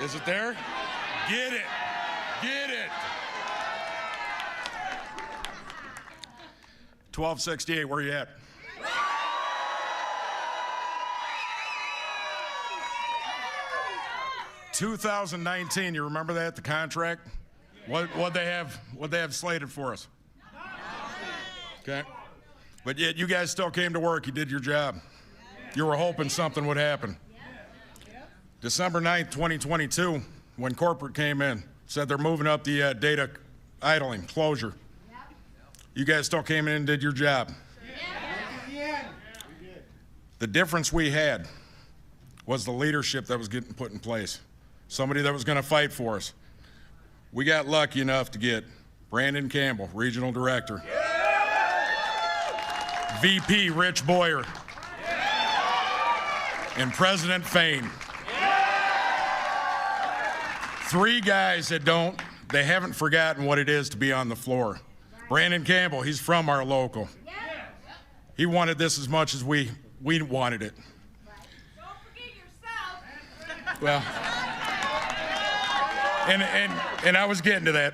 Is it there? Get it. Get it. 1268, where you at? $2019, you remember that, the contract? What'd they have slated for us? Okay. But yet you guys still came to work, you did your job. You were hoping something would happen. December 9th, 2022, when corporate came in, said they're moving up the data idling, closure. You guys still came in and did your job. The difference we had was the leadership that was getting put in place. Somebody that was going to fight for us. We got lucky enough to get Brandon Campbell, Regional Director. VP Rich Boyer. And President Fain. Three guys that they haven't forgotten what it is to be on the floor. Brandon Campbell, he's from our local. He wanted this as much as we wanted it. Don't forget yourself. Well, and I was getting to that.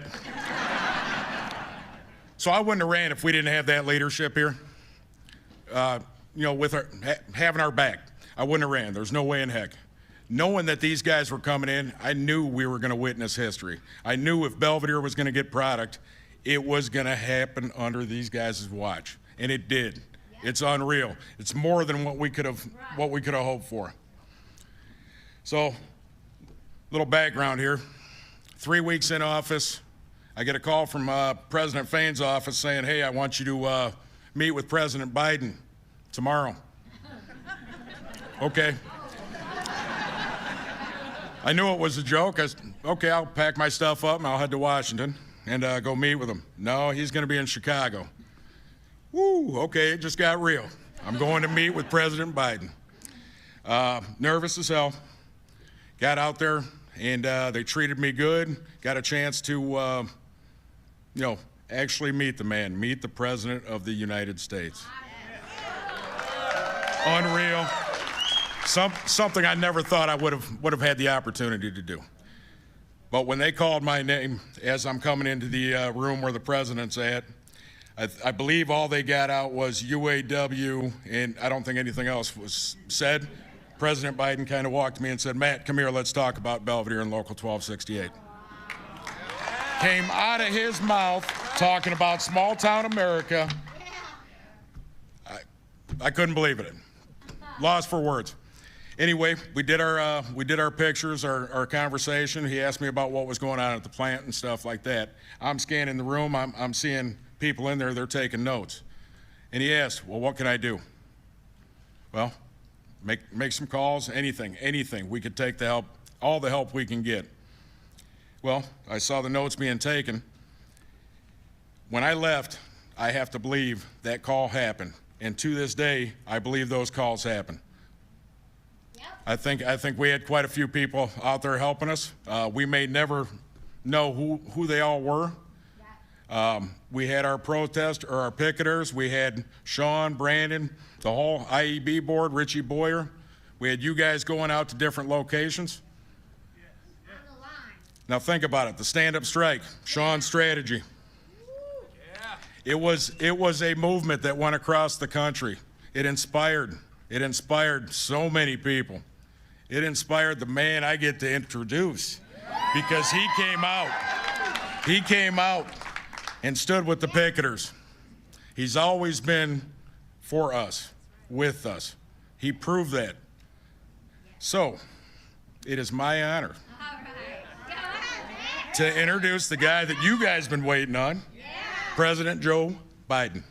So I wouldn't have ran if we didn't have that leadership here. With having our back, I wouldn't have ran. There's no way in heck. Knowing that these guys were coming in, I knew we were going to witness history. I knew if Belvidere was going to get product, it was going to happen under these guys' watch, and it did. It's unreal. It's more than what we could have hoped for. So, little background here. 3 weeks in office, I get a call from President Fain's office saying, "Hey, I want you to meet with President Biden tomorrow." Okay. I knew it was a joke. I said, okay, I'll pack my stuff up and I'll head to Washington and go meet with him. No, he's going to be in Chicago. Woo, okay, it just got real. I'm going to meet with President Biden. Nervous as hell. Got out there and they treated me good. Got a chance to, actually meet the man, meet the President of the United States. Unreal. Something I never thought I would have had the opportunity to do. But when they called my name as I'm coming into the room where the president's at, I believe all they got out was UAW, and I don't think anything else was said. President Biden kind of walked to me and said, "Matt, come here, let's talk about Belvidere and Local 1268. Came out of his mouth talking about small town America. I couldn't believe it. Lost for words. Anyway, we did our pictures, our conversation. He asked me about what was going on at the plant and stuff like that. I'm scanning the room. I'm seeing people in there. They're taking notes. And he asked, "Well, what can I do?" Well, make some calls. Anything. We could take the help, all the help we can get. Well, I saw the notes being taken. When I left, I have to believe that call happened. And to this day, I believe those calls happened. I think we had quite a few people out there helping us. We may never know who they all were. We had our protest or our picketers. We had Sean, Brandon, the whole IEB board, Richie Boyer. We had you guys going out to different locations. Now think about it. The stand-up strike, Sean's strategy. It was a movement that went across the country. It inspired so many people. It inspired the man I get to introduce because he came out and stood with the picketers. He's always been for us, with us. He proved that. So, it is my honor to introduce the guy that you guys have been waiting on, President Joe Biden.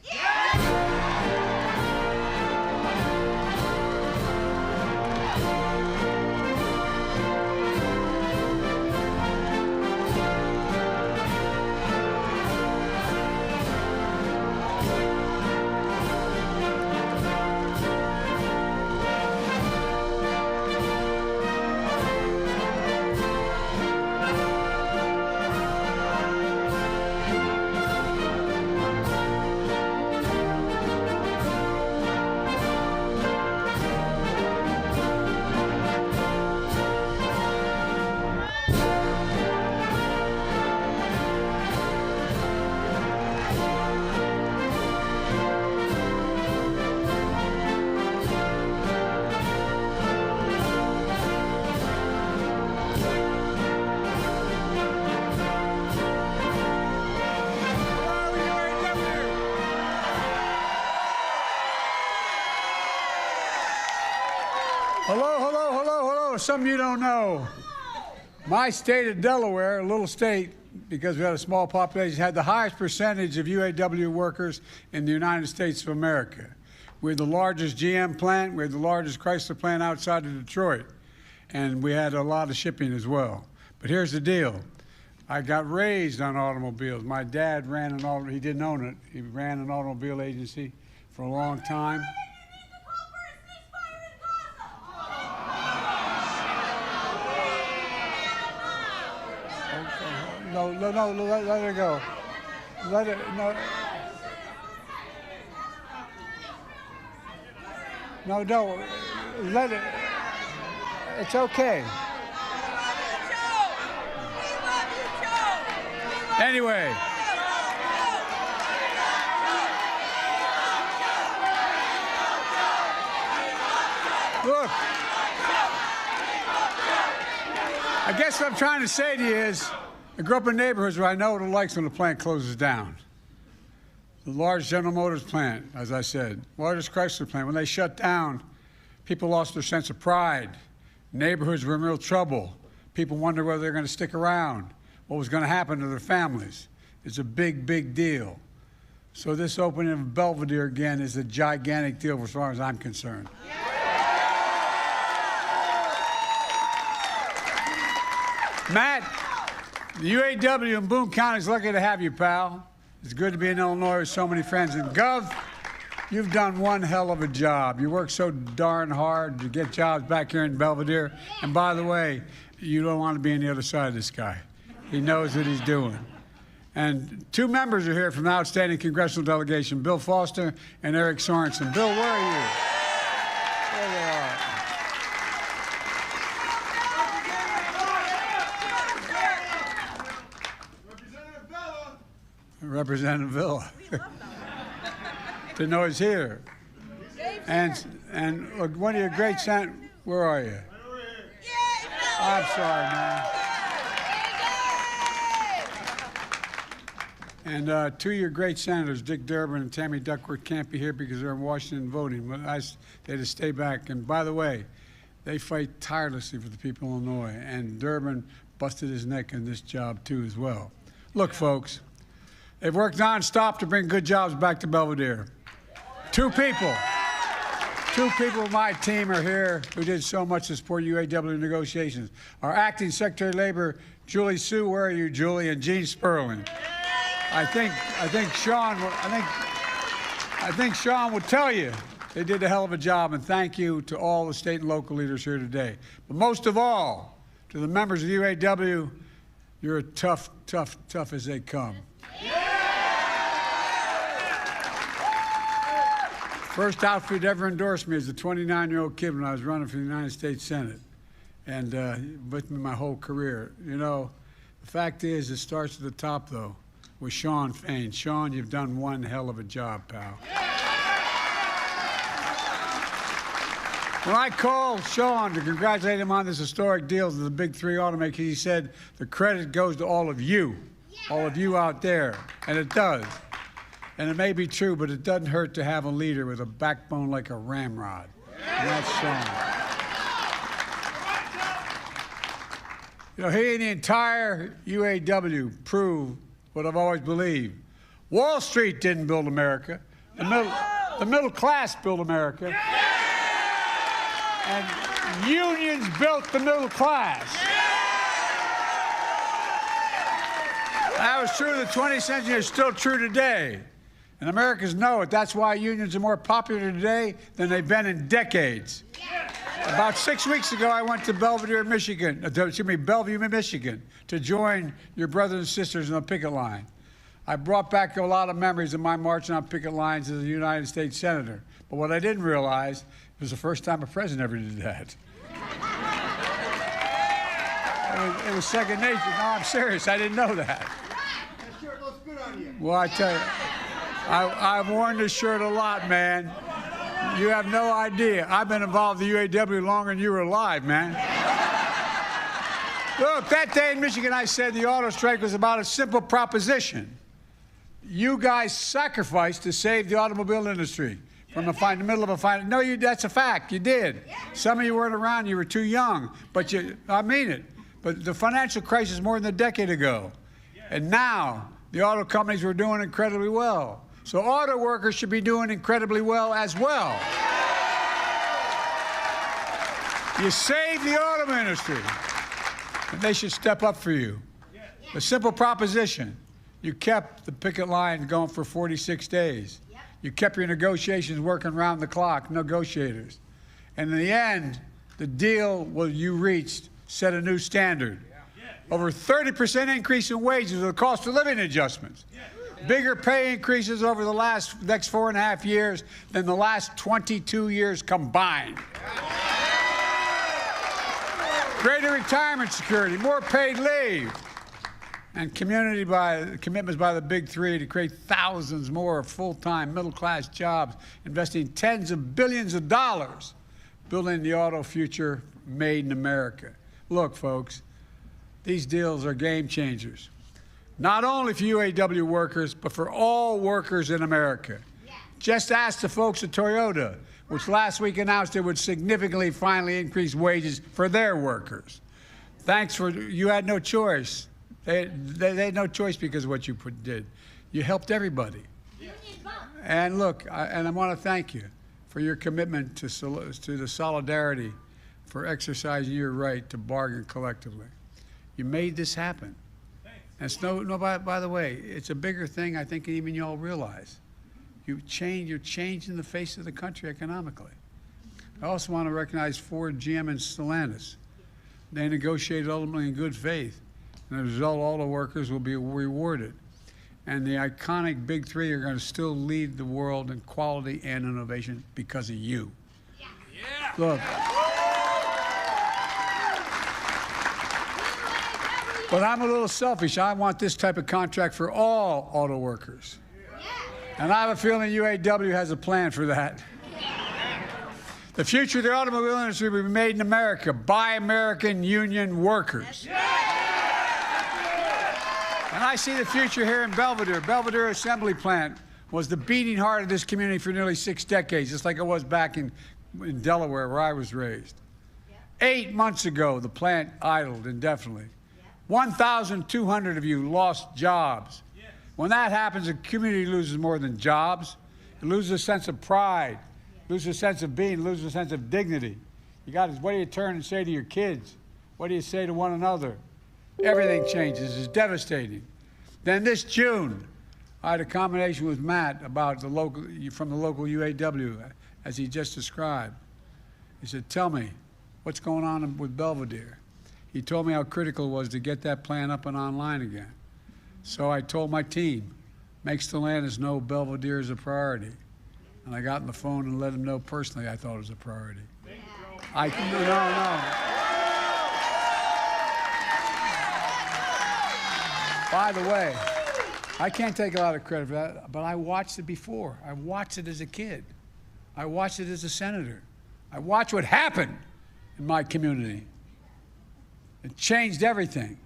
Hello. Some of you don't know. My state of Delaware, a little state, because we had a small population, had the highest percentage of UAW workers in the United States of America. We're the largest GM plant. We're the largest Chrysler plant outside of Detroit. And we had a lot of shipping as well. But here's the deal. I got raised on automobiles. My dad ran an automobile. He didn't own it. He ran an automobile agency for a long time. No, let her go. Let it, no, let it, it's okay. Anyway. Look, I guess what I'm trying to say to you is, I grew up in neighborhoods where I know what it likes when the plant closes down. The large General Motors plant, as I said, largest Chrysler plant, when they shut down, people lost their sense of pride. Neighborhoods were in real trouble. People wondered whether they're going to stick around, what was going to happen to their families. It's a big, big deal. So this opening of Belvidere again is a gigantic deal as far as I'm concerned. Matt, the UAW in Boone County is lucky to have you, pal. It's good to be in Illinois with so many friends. And Gov, you've done one hell of a job. You work so darn hard to get jobs back here in Belvidere. And by the way, you don't want to be on the other side of this guy. He knows what he's doing. And two members are here from the outstanding congressional delegation, Bill Foster and Eric Sorensen. Bill, where are you? There they are. Representative Villa. To know he's here. And look, one of your great senators, where are you? I'm sorry, man. And two of your great senators, Dick Durbin and Tammy Duckworth, can't be here because they're in Washington voting. But they had to stay back. And by the way, they fight tirelessly for the people of Illinois. And Durbin busted his neck in this job, too, as well. Look, folks. They've worked nonstop to bring good jobs back to Belvidere. Two people of my team are here who did so much to support UAW negotiations. Our acting Secretary of Labor, Julie Sue, where are you, Julie, and Gene Sperling. I think Sean would tell you they did a hell of a job, and thank you to all the state and local leaders here today. But most of all, to the members of the UAW, you're tough as they come. First outfit ever endorsed me as a 29-year-old kid when I was running for the United States Senate, and with me my whole career. You know, the fact is, it starts at the top, though, with Sean Fain. Sean, you've done one hell of a job, pal. When I called Sean to congratulate him on this historic deal to the big three automakers, he said the credit goes to all of you out there, and it does. And it may be true, but it doesn't hurt to have a leader with a backbone like a ramrod. And that's Sean. You know, he and the entire UAW proved what I've always believed. Wall Street didn't build America. The middle class built America. And unions built the middle class. That was true in the 20th century. It's still true today. And Americans know it. That's why unions are more popular today than they've been in decades. About 6 weeks ago, I went to Bellevue, Michigan, to join your brothers and sisters on the picket line. I brought back a lot of memories of my marching on picket lines as a United States Senator. But what I didn't realize, it was the first time a president ever did that. It was second nature. No, I'm serious. I didn't know that. That shirt looks good on you. Well, I tell you, I've worn this shirt a lot, man. You have no idea. I've been involved in the UAW longer than you were alive, man. Look, that day in Michigan, I said the auto strike was about a simple proposition. You guys sacrificed to save the automobile industry. from the middle of a fight. No, that's a fact. You did. Some of you weren't around. You were too young. But I mean it. But the financial crisis more than a decade ago. And now the auto companies were doing incredibly well. So auto workers should be doing incredibly well as well. You saved the auto industry. And they should step up for you. A simple proposition. You kept the picket line going for 46 days. You kept your negotiations working round the clock, negotiators. And in the end, the deal you reached set a new standard. Over 30% increase in wages with the cost of living adjustments. Bigger pay increases over the next 4.5 years than the last 22 years combined. Greater retirement security, more paid leave, and commitments by the big three to create thousands more full-time middle-class jobs, investing tens of billions of dollars, building the auto future made in America. Look, folks, these deals are game changers, not only for UAW workers, but for all workers in America. Just ask the folks at Toyota, which last week announced it would significantly finally increase wages for their workers. You had no choice. They had no choice because of what you did. You helped everybody. And look, I want to thank you for your commitment to the solidarity for exercising your right to bargain collectively. You made this happen. And it's by the way, it's a bigger thing I think even you all realize. You're changing the face of the country economically. I also want to recognize Ford, GM, and Stellantis. They negotiated ultimately in good faith. And as a result, all the workers will be rewarded. And the iconic big three are going to still lead the world in quality and innovation because of you. Yeah. Look. But I'm a little selfish. I want this type of contract for all auto workers. And I have a feeling UAW has a plan for that. The future of the automobile industry will be made in America by American union workers. And I see the future here in Belvidere. Belvidere Assembly Plant was the beating heart of this community for nearly 6 decades, just like it was back in Delaware, where I was raised. 8 months ago, the plant idled indefinitely. 1,200 of you lost jobs. When that happens, a community loses more than jobs. It loses a sense of pride, loses a sense of being, loses a sense of dignity. What do you turn and say to your kids? What do you say to one another? Everything changes. It's devastating. Then this June, I had a combination with Matt about from the local UAW, as he just described. He said, tell me, what's going on with Belvidere? He told me how critical it was to get that plan up and online again. So I told my team, make Stellantis know Belvidere is a priority. And I got on the phone and let him know personally I thought it was a priority. No. By the way, I can't take a lot of credit for that, but I watched it before. I watched it as a kid. I watched it as a senator. I watched what happened in my community. It changed everything.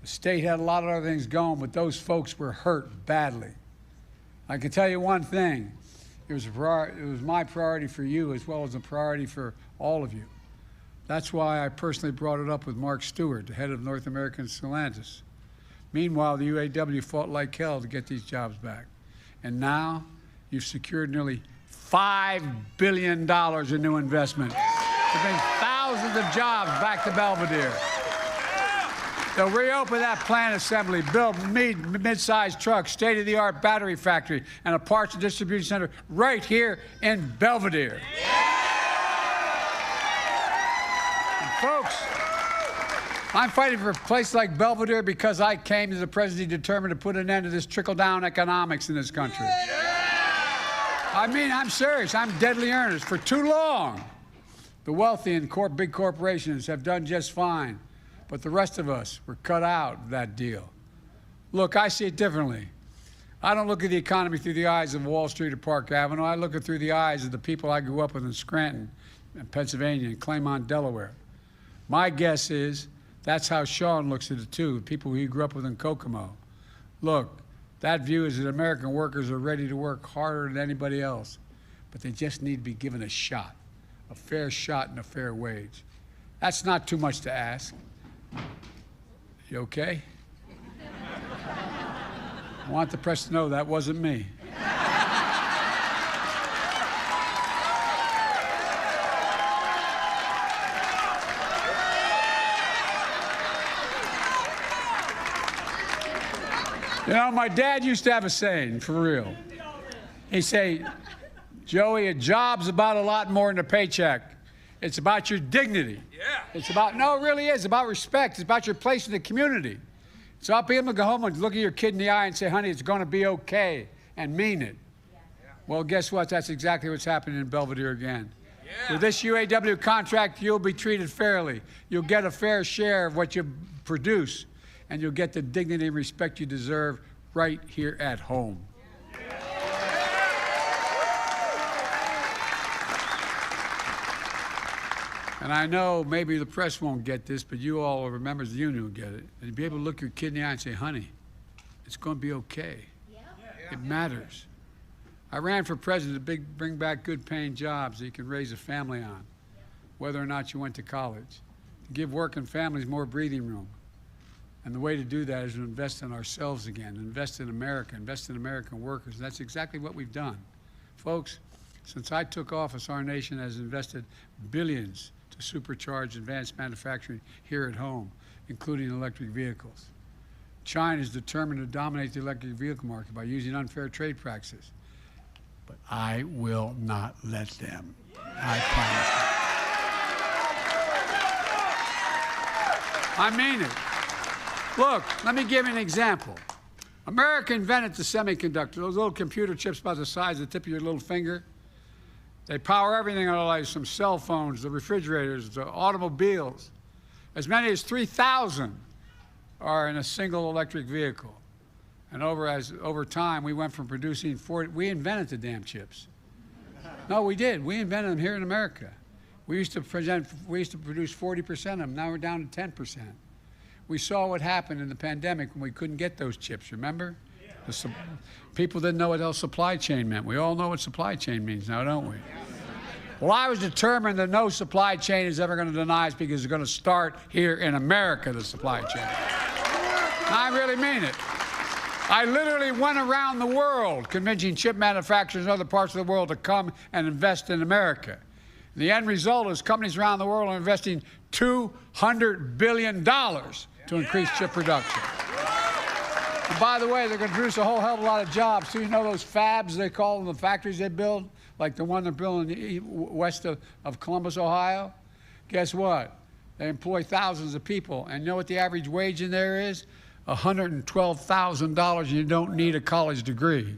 The state had a lot of other things going, but those folks were hurt badly. I can tell you one thing. It was my priority for you as well as a priority for all of you. That's why I personally brought it up with Mark Stewart, the head of North American Stellantis. Meanwhile, the UAW fought like hell to get these jobs back. And now you've secured nearly $5 billion in new investment to bring thousands of jobs back to Belvidere. They'll reopen that plant assembly, build mid-sized trucks, state-of-the-art battery factory, and a parts and distribution center right here in Belvidere. And folks, I'm fighting for a place like Belvidere because I came as a president determined to put an end to this trickle-down economics in this country. I mean, I'm serious. I'm deadly earnest. For too long, the wealthy and big corporations have done just fine. But the rest of us were cut out of that deal. Look, I see it differently. I don't look at the economy through the eyes of Wall Street or Park Avenue. I look at it through the eyes of the people I grew up with in Scranton, Pennsylvania, and Claymont, Delaware. My guess is that's how Sean looks at it too, the people he grew up with in Kokomo. Look, that view is that American workers are ready to work harder than anybody else. but they just need to be given a shot, a fair shot and a fair wage. That's not too much to ask. You okay? I want the press to know that wasn't me. You know, my dad used to have a saying, for real. He'd say, Joey, a job's about a lot more than a paycheck. It's about your dignity. Yeah. It's about, no, it really is. It's about respect. It's about your place in the community. It's about being able to go home and look at your kid in the eye and say, honey, it's going to be okay, and mean it. Yeah. Well, guess what? That's exactly what's happening in Belvidere again. Yeah. With this UAW contract, you'll be treated fairly. You'll get a fair share of what you produce, and you'll get the dignity and respect you deserve right here at home. And I know maybe the press won't get this, but you all, or members of the union, will get it. And you'll be able to look your kid in the eye and say, honey, it's going to be okay. Yeah. It matters. I ran for president to bring back good paying jobs that you can raise a family on, whether or not you went to college, to give working families more breathing room. And the way to do that is to invest in ourselves again, invest in America, invest in American workers. And that's exactly what we've done. Folks, since I took office, our nation has invested billions to supercharge advanced manufacturing here at home, including electric vehicles. China is determined to dominate the electric vehicle market by using unfair trade practices. But I will not let them. I promise you. I mean it. Look, let me give you an example. America invented the semiconductor, those little computer chips about the size of the tip of your little finger. They power everything in our lives, from cell phones, the refrigerators, the automobiles. As many as 3,000 are in a single electric vehicle. And over time, we went from producing 40, we invented the damn chips. No, we did. We invented them here in America. We used to produce 40% of them. Now we're down to 10%. We saw what happened in the pandemic when we couldn't get those chips, remember? Yeah. People didn't know what else supply chain meant. We all know what supply chain means now, don't we? Well, I was determined that no supply chain is ever going to deny us, because it's going to start here in America, the supply chain. And I really mean it. I literally went around the world convincing chip manufacturers in other parts of the world to come and invest in America. The end result is companies around the world are investing $200 billion to increase chip production. And by the way, they're going to produce a whole hell of a lot of jobs. So you know those fabs, they call them, the factories they build, like the one they're building west of Columbus, Ohio? Guess what? They employ thousands of people. And you know what the average wage in there is? $112,000, and you don't need a college degree.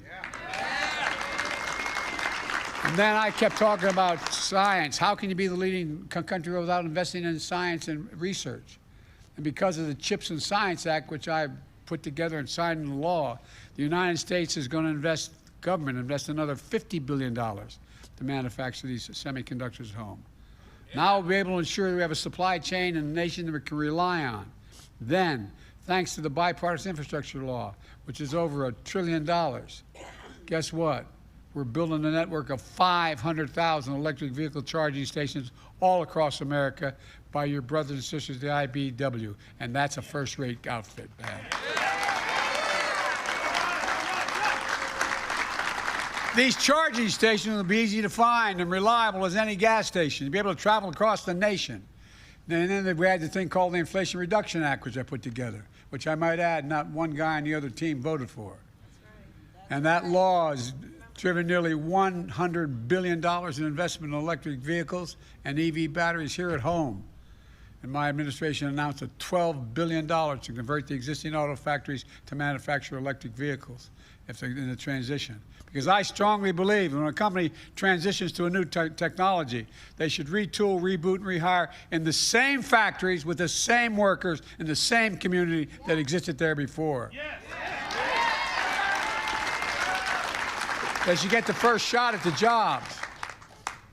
And then I kept talking about science. How can you be the leading country without investing in science and research? And because of the CHIPS and Science Act, which I put together and signed into law, the United States is going to invest another $50 billion to manufacture these semiconductors at home. Now we'll be able to ensure that we have a supply chain in a nation that we can rely on. Then, thanks to the bipartisan infrastructure law, which is over $1 trillion, guess what? We're building a network of 500,000 electric vehicle charging stations all across America by your brothers and sisters, the IBEW, and that's a first-rate outfit, man. These charging stations will be easy to find and reliable as any gas station. You'll be able to travel across the nation. And then we had the thing called the Inflation Reduction Act, which I put together, which I might add, not one guy on the other team voted for. And that law has driven nearly $100 billion in investment in electric vehicles and EV batteries here at home. And my administration announced a $12 billion to convert the existing auto factories to manufacture electric vehicles if they're in the transition. Because I strongly believe when a company transitions to a new technology, they should retool, reboot, and rehire in the same factories with the same workers in the same community that existed there before. Yes. They should get the first shot at the jobs.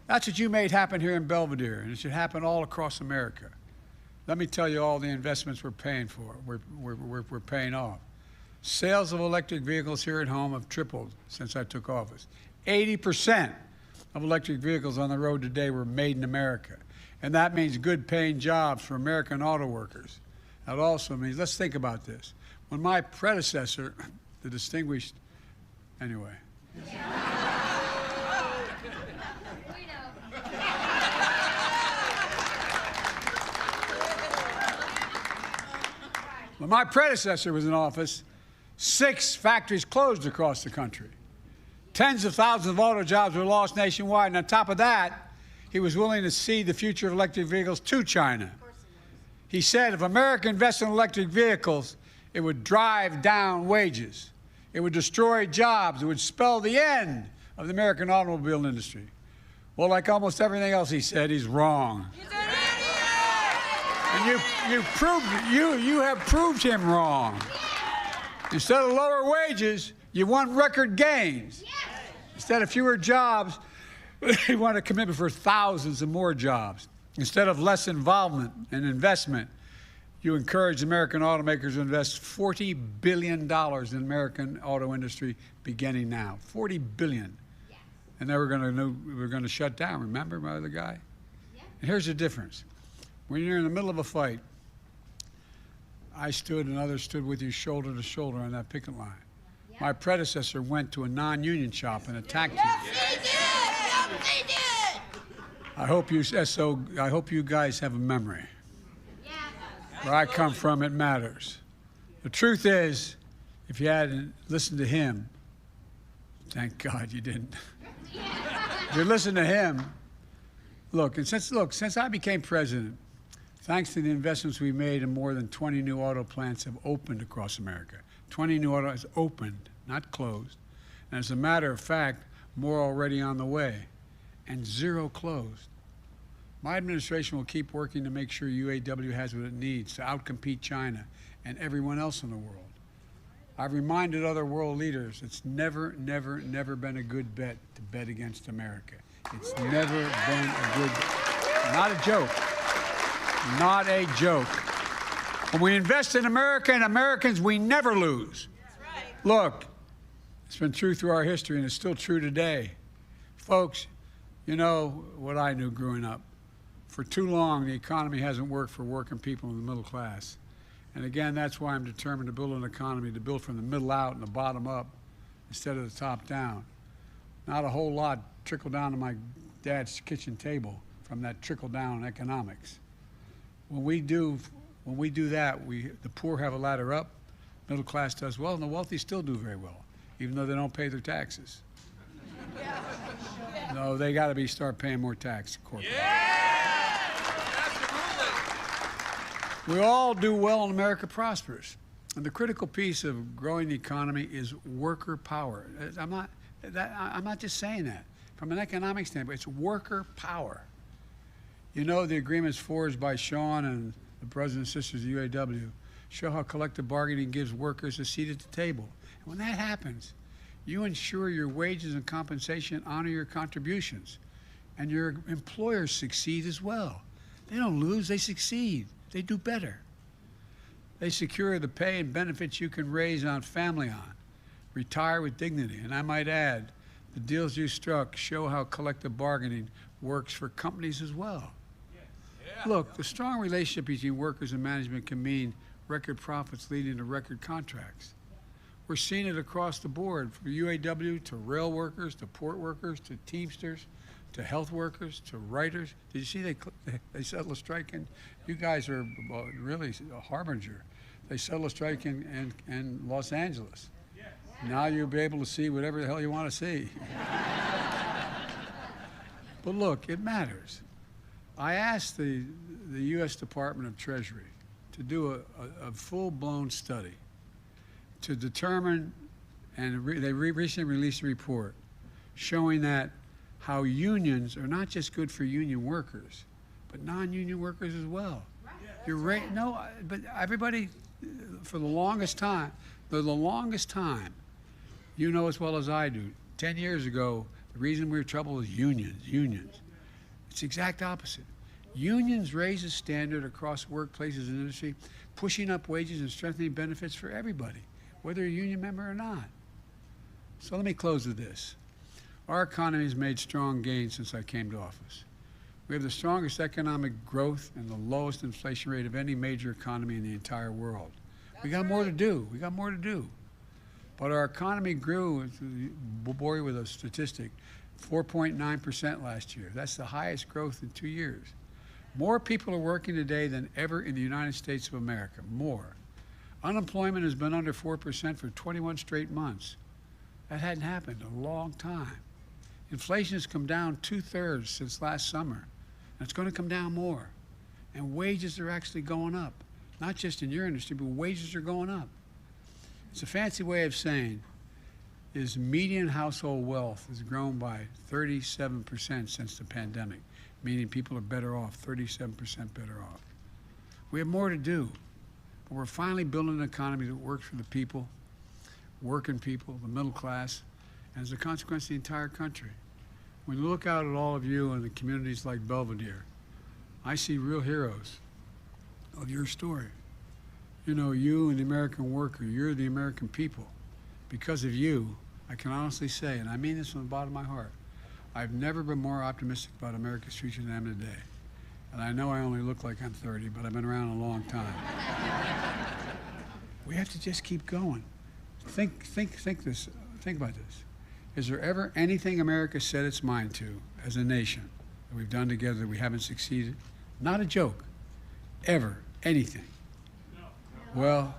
That's what you made happen here in Belvidere, and it should happen all across America. Let me tell you all the investments we're paying for, we're paying off. Sales of electric vehicles here at home have tripled since I took office. 80% of electric vehicles on the road today were made in America. And that means good paying jobs for American auto workers. That also means, let's think about this. When my predecessor, the distinguished, anyway. When my predecessor was in office, 6 factories closed across the country. Tens of thousands of auto jobs were lost nationwide. And on top of that, he was willing to cede the future of electric vehicles to China. He said if America invested in electric vehicles, it would drive down wages. It would destroy jobs. It would spell the end of the American automobile industry. Well, like almost everything else he said, he's wrong. And you have proved him wrong. Instead of lower wages, you want record gains. Instead of fewer jobs, you want a commitment for thousands of more jobs. Instead of less involvement and investment, you encourage American automakers to invest $40 billion in the American auto industry beginning now. $40 billion. And then we're going to shut down. Remember my other guy? And here's the difference. When you're in the middle of a fight, I stood and others stood with you shoulder to shoulder on that picket line. My predecessor went to a non-union shop and attacked you. They did! I hope you guys have a memory. Where I come from, it matters. The truth is, if you hadn't listened to him, thank God you didn't. If you listen to him, since I became president, thanks to the investments we made in more than 20 new auto plants have opened across America. 20 new auto plants opened, not closed. And as a matter of fact, more already on the way, and 0 closed. My administration will keep working to make sure UAW has what it needs to outcompete China and everyone else in the world. I've reminded other world leaders it's never, never, never been a good bet to bet against America. It's never been a good, not a joke, not a joke. When we invest in America and Americans, we never lose. Look, it's been true through our history and it's still true today. Folks, you know what I knew growing up. For too long, the economy hasn't worked for working people in the middle class. And again, that's why I'm determined to build an economy to build from the middle out and the bottom up instead of the top down. Not a whole lot trickle down to my dad's kitchen table from that trickle down economics. When we do that, the poor have a ladder up, middle class does well, and the wealthy still do very well, even though they don't pay their taxes. No, they got to start paying more tax, corporate. We all do well and America prospers. And the critical piece of growing the economy is worker power. I'm not just saying that. From an economic standpoint, it's worker power. You know, the agreements forged by Sean and the brothers and sisters of UAW show how collective bargaining gives workers a seat at the table. And when that happens, you ensure your wages and compensation honor your contributions. And your employers succeed as well. They don't lose, they succeed. They do better. They secure the pay and benefits you can raise on family on, retire with dignity. And I might add, the deals you struck show how collective bargaining works for companies as well. Look, the strong relationship between workers and management can mean record profits leading to record contracts. We're seeing it across the board, from UAW to rail workers, to port workers, to Teamsters, to health workers, to writers. Did you see they settled a strike? And you guys are really a harbinger. They settled a strike in Los Angeles. Now you'll be able to see whatever the hell you want to see. But look, it matters. I asked the U.S. Department of Treasury to do a full-blown study to determine, and they recently released a report showing that how unions are not just good for union workers, but non-union workers as well. You're right. No, but everybody, for the longest time, you know as well as I do, 10 years ago, the reason we were in trouble was unions. It's the exact opposite. Unions raise the standard across workplaces and industry, pushing up wages and strengthening benefits for everybody, whether you're a union member or not. So let me close with this. Our economy has made strong gains since I came to office. We have the strongest economic growth and the lowest inflation rate of any major economy in the entire world. We got more to do. We got more to do. But our economy grew, we'll bore you with a statistic, 4.9% last year. That's the highest growth in 2 years. More people are working today than ever in the United States of America, more. Unemployment has been under 4% for 21 straight months. That hadn't happened in a long time. Inflation has come down 2/3 since last summer, and it's going to come down more. And wages are actually going up, not just in your industry, but wages are going up. It's a fancy way of saying is median household wealth has grown by 37% since the pandemic, meaning people are better off, 37% better off. We have more to do, but we're finally building an economy that works for the people, working people, the middle class, and as a consequence, the entire country. When you look out at all of you in the communities like Belvidere, I see real heroes of your story. You know, you and the American worker, you're the American people. Because of you, I can honestly say, and I mean this from the bottom of my heart, I've never been more optimistic about America's future than I am today. And I know I only look like I'm 30, but I've been around a long time. We have to just keep going. Think about this. Is there ever anything America set its mind to as a nation that we've done together that we haven't succeeded? Not a joke. Ever. Anything. Well,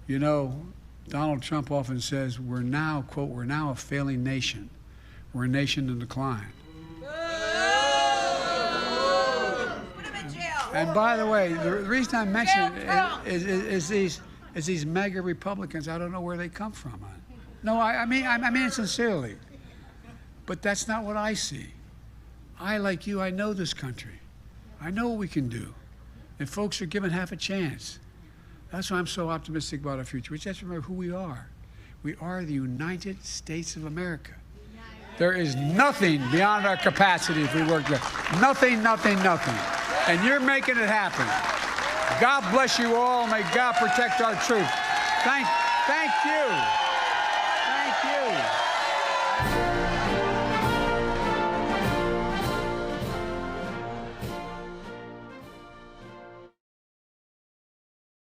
you know, Donald Trump often says we're now, quote, we're now a failing nation. We're a nation in decline. And by the way, the reason I mention it is these mega Republicans. I don't know where they come from. No, I mean it sincerely. But that's not what I see. I, like you, I know this country. I know what we can do. And folks are given half a chance. That's why I'm so optimistic about our future. We just have to remember who we are. We are the United States of America. There is nothing beyond our capacity if we work there. Nothing, nothing, nothing. And you're making it happen. God bless you all. May God protect our troops. Thank you.